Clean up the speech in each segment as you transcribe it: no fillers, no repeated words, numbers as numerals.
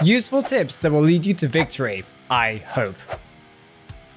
Useful tips that will lead you to victory, I hope.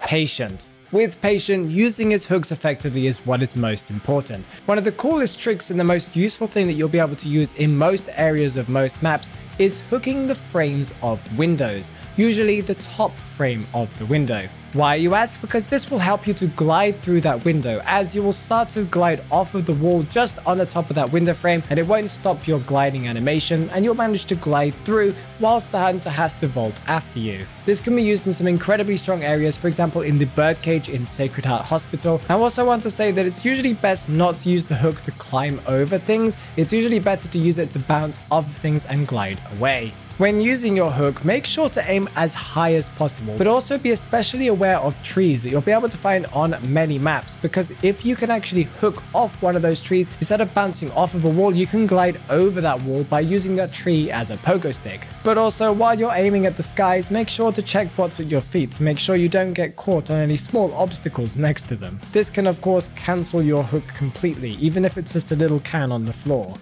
Patient. With patient, using his hooks effectively is what is most important. One of the coolest tricks and the most useful thing that you'll be able to use in most areas of most maps is hooking the frames of windows, usually the top frame of the window. Why, you ask? Because this will help you to glide through that window, as you will start to glide off of the wall just on the top of that window frame, and it won't stop your gliding animation, and you'll manage to glide through whilst the hunter has to vault after you. This can be used in some incredibly strong areas, for example in the birdcage in Sacred Heart Hospital. I also want to say that it's usually best not to use the hook to climb over things. It's usually better to use it to bounce off of things and glide away. When using your hook, make sure to aim as high as possible, but also be especially aware of trees that you'll be able to find on many maps, because if you can actually hook off one of those trees, instead of bouncing off of a wall, you can glide over that wall by using that tree as a pogo stick. But also, while you're aiming at the skies, make sure to check what's at your feet to make sure you don't get caught on any small obstacles next to them. This can of course cancel your hook completely, even if it's just a little can on the floor.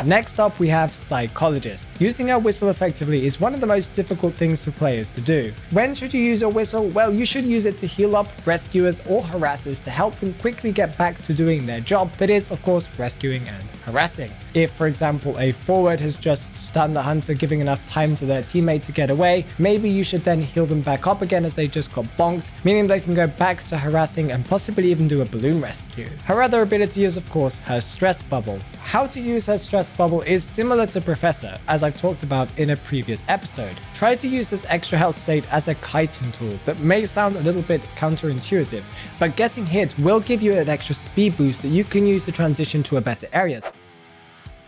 Next up, we have Psychologist. Using a whistle effectively is one of the most difficult things for players to do. When should you use a whistle? Well, you should use it to heal up rescuers or harassers to help them quickly get back to doing their job, that is, of course, rescuing and harassing. If, for example, a forward has just stunned the hunter, giving enough time to their teammate to get away, maybe you should then heal them back up again as they just got bonked, meaning they can go back to harassing and possibly even do a balloon rescue. Her other ability is, of course, her stress bubble. How to use her stress bubble is similar to Professor, as I've talked about in a previous episode. Try to use this extra health state as a kiting tool that may sound a little bit counterintuitive, but getting hit will give you an extra speed boost that you can use to transition to a better areas.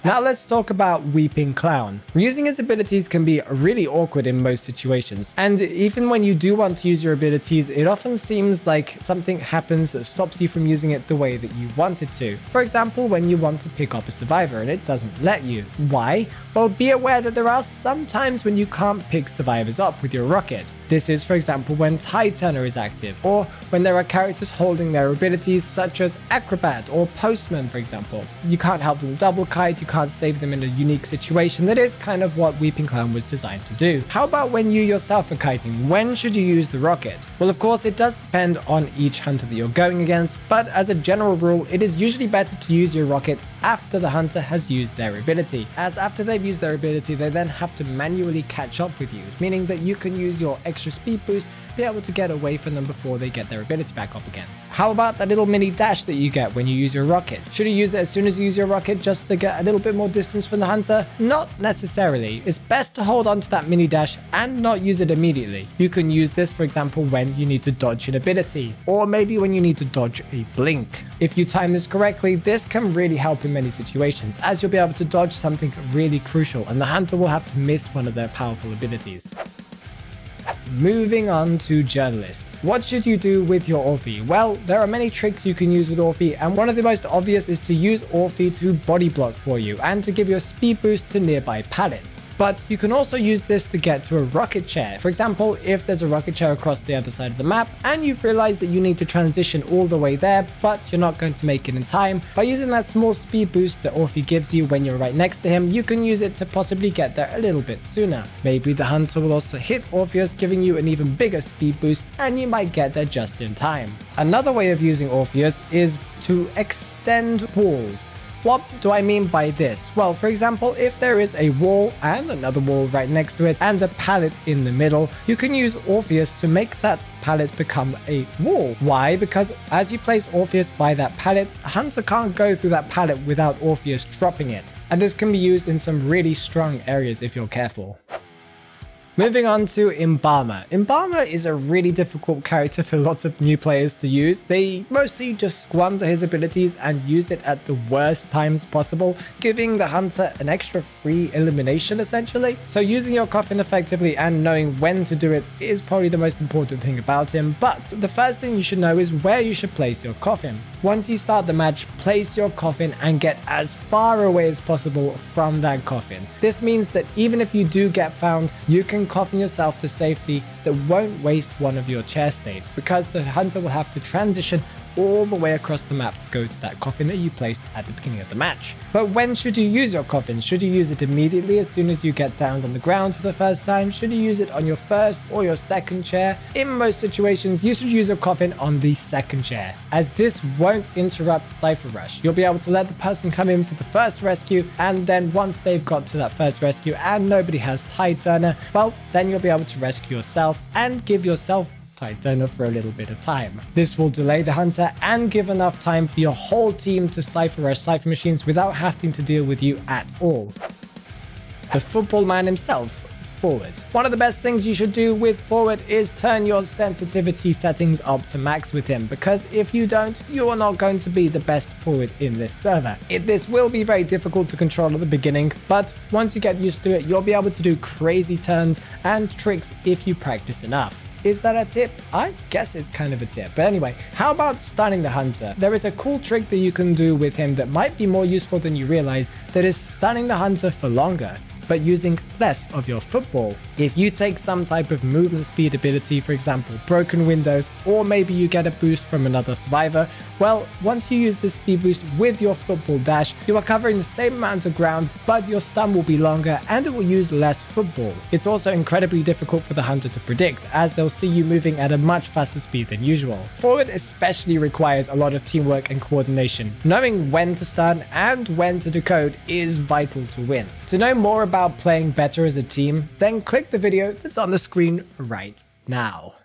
Now let's talk about Weeping Clown. Using his abilities can be really awkward in most situations, and even when you do want to use your abilities, it often seems like something happens that stops you from using it the way that you wanted to. For example, when you want to pick up a survivor and it doesn't let you. Why? Well, be aware that there are some times when you can't pick survivors up with your rocket. This is, for example, when Tide Turner is active, or when there are characters holding their abilities such as Acrobat or Postman, for example. You can't help them double kite, you can't save them in a unique situation. That is kind of what Weeping Clown was designed to do. How about when you yourself are kiting? When should you use the rocket? Well, of course, it does depend on each hunter that you're going against, but as a general rule, it is usually better to use your rocket after the hunter has used their ability, as after they've used their ability, they then have to manually catch up with you, meaning that you can use your extra speed boost, be able to get away from them before they get their ability back up again. How about that little mini dash that you get when you use your rocket? Should you use it as soon as you use your rocket just to get a little bit more distance from the hunter? Not necessarily. It's best to hold on to that mini dash and not use it immediately. You can use this, for example, when you need to dodge an ability, or maybe when you need to dodge a blink. If you time this correctly, this can really help in many situations, as you'll be able to dodge something really crucial and the hunter will have to miss one of their powerful abilities. Moving on to Journalist. What should you do with your Orphe? Well, there are many tricks you can use with Orphe, and one of the most obvious is to use Orphe to body block for you and to give you a speed boost to nearby pallets. But you can also use this to get to a rocket chair. For example, if there's a rocket chair across the other side of the map and you've realized that you need to transition all the way there, but you're not going to make it in time, by using that small speed boost that Orphe gives you when you're right next to him, you can use it to possibly get there a little bit sooner. Maybe the hunter will also hit Orpheus, giving you an even bigger speed boost, and you might get there just in time. Another way of using Orpheus is to extend walls. What do I mean by this? Well, for example, if there is a wall and another wall right next to it and a pallet in the middle, you can use Orpheus to make that pallet become a wall. Why? Because as you place Orpheus by that pallet, a hunter can't go through that pallet without Orpheus dropping it. And this can be used in some really strong areas if you're careful. Moving on to Embalmer. Embalmer is a really difficult character for lots of new players to use. They mostly just squander his abilities and use it at the worst times possible, giving the hunter an extra free elimination essentially. So using your coffin effectively and knowing when to do it is probably the most important thing about him. But the first thing you should know is where you should place your coffin. Once you start the match, place your coffin and get as far away as possible from that coffin. This means that even if you do get found, you can coffin yourself to safety that won't waste one of your chair states, because the hunter will have to transition all the way across the map to go to that coffin that you placed at the beginning of the match. But when should you use your coffin? Should you use it immediately as soon as you get down on the ground for the first time? Should you use it on your first or your second chair? In most situations, you should use your coffin on the second chair, as this won't interrupt Cypher Rush. You'll be able to let the person come in for the first rescue, and then once they've got to that first rescue and nobody has Tide Turner, well, then you'll be able to rescue yourself and give yourself Tide Turner for a little bit of time. This will delay the hunter and give enough time for your whole team to Cypher Rush Cypher Machines without having to deal with you at all. The football man himself, Forward. One of the best things you should do with Forward is turn your sensitivity settings up to max with him, because if you don't, you are not going to be the best Forward in this server. This will be very difficult to control at the beginning, but once you get used to it, you'll be able to do crazy turns and tricks if you practice enough. Is that a tip? I guess it's kind of a tip. But anyway, how about stunning the hunter? There is a cool trick that you can do with him that might be more useful than you realize, that is stunning the hunter for longer, but using less of your football. If you take some type of movement speed ability, for example, broken windows, or maybe you get a boost from another survivor, well, once you use this speed boost with your football dash, you are covering the same amount of ground, but your stun will be longer and it will use less football. It's also incredibly difficult for the hunter to predict, as they'll see you moving at a much faster speed than usual. Forward especially requires a lot of teamwork and coordination. Knowing when to stun and when to decode is vital to win. To know more about playing better as a team, then click the video that's on the screen right now.